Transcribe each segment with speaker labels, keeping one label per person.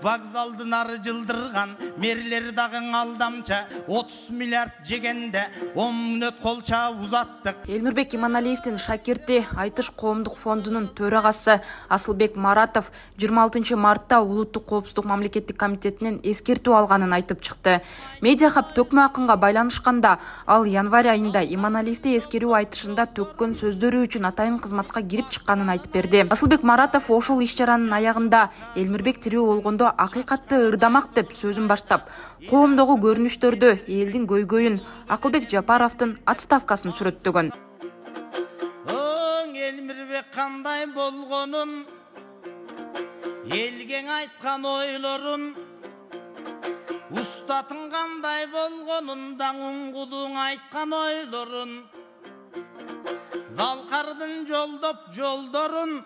Speaker 1: вокзалдын ары жылдырган мерлер дагың алдамча 30 миллиард жегенде 10 мүнөт колча узаттык.
Speaker 2: Элмирбек Иманалиевдин шакирти Айтыш коомдук фондунун төрагасы Асылбек Маратов 26 мартта Улуттук коопсуздук мамлекеттик комитетинен эскертүү алганын айтып чыкты. Медиа хаб Төкмө акынга байланышканда, ал январь айында Иманалиевди эскерүү айтышында төккөн сөздөрү үчүн атайын кызматка кирип чыкканын айтып берди. Асылбек Маратов ошол иш чаранын аягында Элмирбек тирүү болгондо акыйкатты ырдамак деп сөзүн баштап, коомдогу көрүнүштөрдө элдин көйгөйүн, Акылбек Жапаровдун отставкасын сүрөттөгөн.
Speaker 1: Элмирбек кандай болгонун, элгең айткан ойлорун, устатын кандай болгонун, даңуңгулуң айткан ойлорун, залкардын жолдоп жолдорун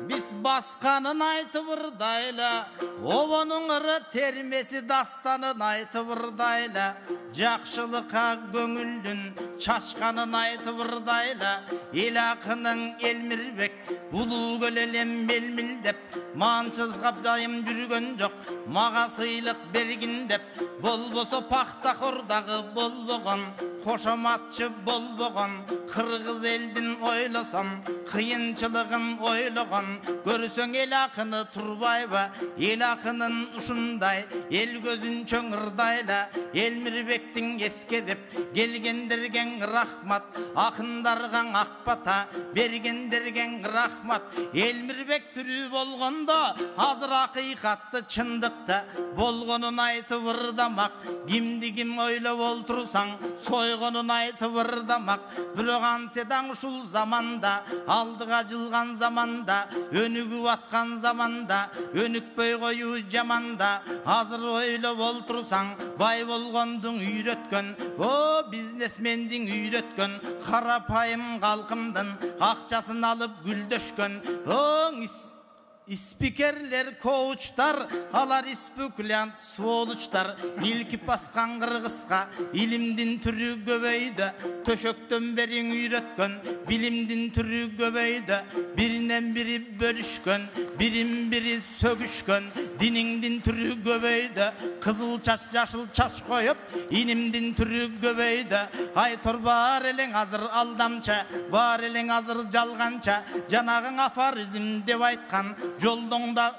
Speaker 1: биз басканын айтып ырдайла, обонун ыры термеси дастанын айтып ырдайла, жакшылыкка көңүлдүн чачканын айтып ырдайла, эл акынын Элмирбек булуу көл элем мелмилдеп, манчызгап жайым жүргөн жок, мага сыйлык бергин деп, болбосо Пахтакордагы болбогон, кошоматчы болбогон, кыргыз элдин ойлосом, кыйынчылыгын ойлогон, көрсөң эл акыны Турбаева, эл акынын ушундай, эл көзүн чөң ырдайла, Элмирбектин эскерип келгендерген рахмат, акындарга ак бата бергендерген рахмат. Элмирбек тирүү болгондо азыр акыйкатты чындыкта болгонун айтып ырдамак, кимди ким ойлоп олтурсаң сойгонун айтып ырдамак. Бирок антседаң ушул заманда, алдыга жылган заманда, өнүгүп аткан заманда, өнүкпөй коюу жаманда, азыр ойлоп олтурсаң бай болгондуң үйрөткөн, о бизнесмендиң үйрөткөн, карапайым калкымдын акчасын алып гүлдөшкөн, оң спикерлер, коучтар, алар спекулянт, сволочтар, илкип баскан кыргызга илимдин түрү көбөйдү, төшөктөн бериң үйрөткөн, билимдин түрү көбөйдү, биринен бири бөлүшкөн, бирин бири сөгүшкөн, диниңдин түрү көбөйдү, кызыл чач, жашыл чач коюп, инимдин түрү көбөйдү, айтор бар элең азыр алдамча, бар элең азыр жалганча, жанагың афоризм деп айткан, жолдоңда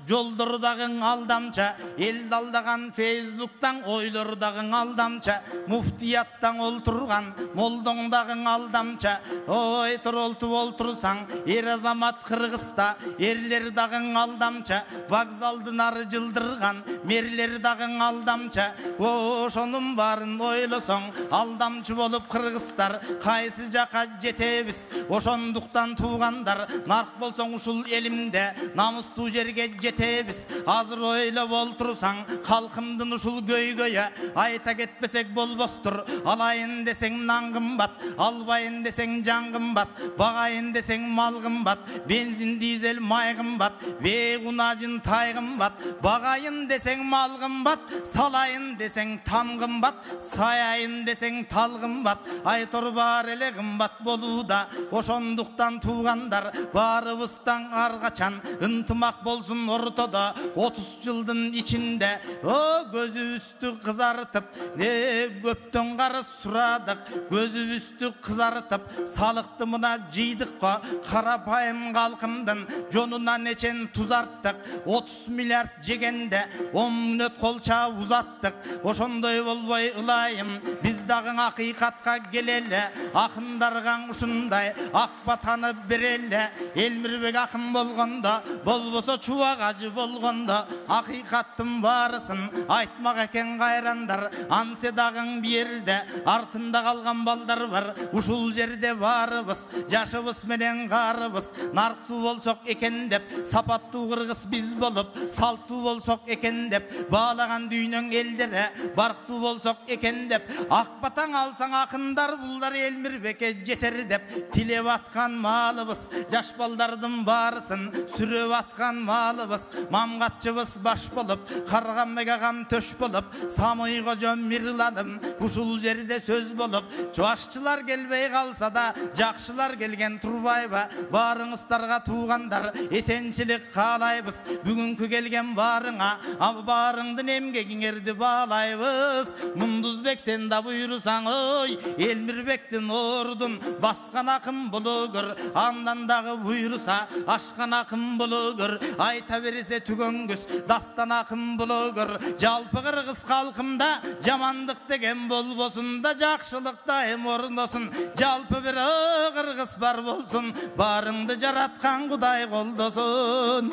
Speaker 1: жолдордагың алдамча, эл алдаган Фейсбуктан ойлордагың алдамча, муфтияттан олтурган молдоңдагың алдамча, ой туролтуп олтурсаң эр азамат Кыргызда, эрлер дагың алдамча, вокзалдын ары жылдырган мерлер дагың алдамча, ошонун баарын ойлосоң алдамчы болуп Кыргыздар кайсы жака жетебиз, ошондуктан туугандар, нарк болсоң ушул элимде намустуу жерге жетебиз, азыр ойлоп олтурсаң калкымдын ушул көйгөйү айта кетпесек болбостур, алайын десең нан кымбат, албайын десең жан кымбат, багайын десең мал кымбат, бензин дизель май кымбат, бегунажын тай кымбат, багайын десең мал кымбат, салайын десең там кымбат, саяйын десең тал кымбат, айтор бар эле кымбат болууда, ошондуктан туугандар баарыбыздан ар качан ынтымак болсун ортодо 30 жылдын ичинде, о көзүбүздү кызартып, көптөн карыз сурадык, көзүбүздү кызартып, салыкты мына жыйдык го, карапайым калкымдын жонуна нечен тузарттык, 30 миллиард жегенде 10 мүнөт колча узаттык, ошондой болбой ылайым, биз дагы акыйкатка келеле, акындарга ушундай ак батаны береле, Элмирбек акын болгондо, болбосо чубак ажы болгондо, акыйкаттын баарысын айтмак экен кайрандар, ансе дагың биерде артында калган балдар бар, ушул жерде баарыбыз жашыбыз менен каарыбыз, нарктуу болсок экен деп, сапаттуу кыргыз биз болуп, салттуу болсок экен деп, баалаган дүйнөң элдере барктуу болсок экен деп, ак батаң алсаң акындар булдар Элмирбекке жетер деп, тилеп аткан малыбыз, жаш балдардын баарысын сүрөп аткан малыбыз, мамгатчыбыз баш болуп, Карганбек агам төш болуп, Самый кожом мирланым, ушул жерде сөз болуп, Чувашчылар келбей калса да, жакшылар келген турбайбы, барыңыздарга туугандар, эсенчилик каалайбыз. Бүгүнкү келген барыңа, барыңдын эмгегиңерди баалайбыз. Мундузбек сен да буйрусаң, ой, Элмирбектин ордун баскан акым болугөр, андан дагы буйруса, ашкан акым болугөр, айта берсе түгөнгүс, дастан акым болугөр. Жалпы кыргыз калкымда жамандык деген болбосун да, жакшылык дайым орындосун. Жалпы бир кыргыз бар болсун, барыңды жараткан Кудай колдосун.